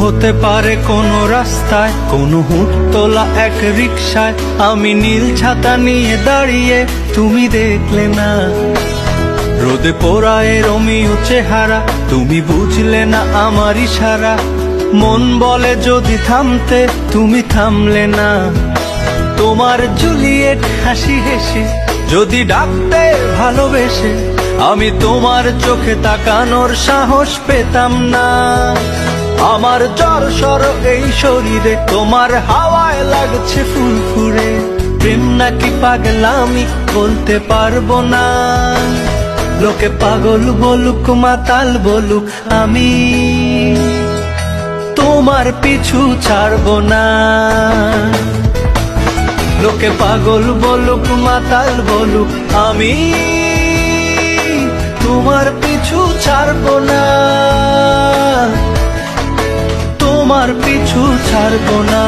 হতে পারে কোনো রাস্তায়, কোনো হুট তোলা এক রিকশায় আমি নীল ছাতা নিয়ে দাঁড়িয়ে, তুমি দেখলে না। রোদে পোড়ায় রোমিও চেহারা, তুমি বুঝলে না আমার ইশারা। মন বলে যদি থামতে, তুমি থামলে না। তোমার জুলিয়েট হাসি হেসে যদি ডাকতে ভালোবেসে, আমি তোমার চোখে তাকানোর সাহস পেতাম না। আমার জ্বর সর এই শরীরে, তোমার হাওয়ায় লাগছে ফুরফুরে। প্রেম নাকি পাগলামি বলতে পারবো না। লোকে পাগল বলুক মাতাল বলুক, আমি তোমার পিছু ছাড়বো না। লোকে পাগল বলুক মাতাল বলুক, আমি তোমার পিছু ছাড়বো না। তোমার পিছু ছাড়বো না।